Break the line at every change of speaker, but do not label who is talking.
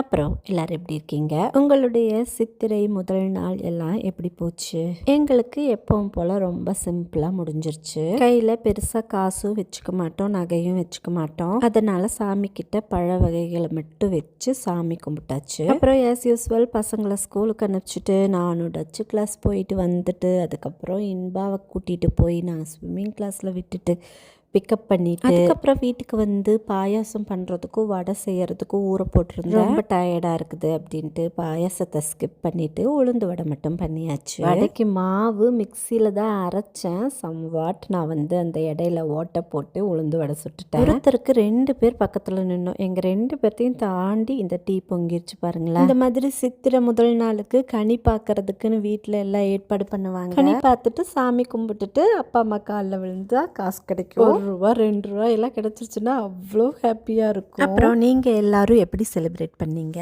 அப்புறம் எல்லாரும் எப்படி இருக்கீங்க? உங்களுடைய சித்திரை முதல் நாள் எல்லாம் எப்படி போச்சு? எங்களுக்கு எப்பவும் போல ரொம்ப சிம்பிளா முடிஞ்சிருச்சு. கையில பெருசா காசும் வச்சுக்க மாட்டோம், நகையும் வச்சுக்க மாட்டோம். அதனால சாமி கிட்ட பழ வகைகளை மட்டும் வச்சு சாமி கும்பிட்டாச்சு. அப்புறம் ஆஸ் யூஸ்வல் பசங்களை ஸ்கூலுக்கு அனுப்பிச்சிட்டு நானும் டச்சு கிளாஸ் போயிட்டு வந்துட்டு, அதுக்கப்புறம் இன்பாவை கூட்டிட்டு போய் நான் ஸ்விம்மிங் கிளாஸ்ல விட்டுட்டு பிக்கப் பண்ணிட்டு, அதுக்கப்புறம் வீட்டுக்கு வந்து பாயாசம் பண்ணுறதுக்கும் வடை செய்யறதுக்கும் ஊற போட்டிருந்தேன். ரொம்ப டயர்டாக இருக்குது அப்படின்ட்டு பாயாசத்தை ஸ்கிப் பண்ணிட்டு உளுந்து வடை மட்டும் பண்ணியாச்சு. வடைக்கு மாவு மிக்சியில் தான் அரைச்சேன். சம்வாட் நான் வந்து அந்த இடையில ஓட்டை போட்டு உளுந்து வடை சுட்டுட்டேன். ஒருத்தருக்கு 2 பேர் பக்கத்தில் நின்னோம். எங்கள் 2 பேர்த்தையும் தாண்டி இந்த டீ பொங்கிருச்சு பாருங்களேன். இந்த மாதிரி சித்திரை முதல் நாளுக்கு கனி பார்க்கறதுக்குன்னு வீட்டில் எல்லாம் ஏற்பாடு பண்ணுவாங்க. கனி பார்த்துட்டு சாமி கும்பிட்டுட்டு அப்பா அம்மா காலில் விழுந்தா காசு கிடைக்கும். ரூபா 2 ரூபா எல்லாம் கிடைச்சிருச்சுன்னா அவ்வளோ ஹாப்பியாக இருக்கும். அப்புறம் நீங்கள் எல்லாரும் எப்படி செலிப்ரேட் பண்ணீங்க?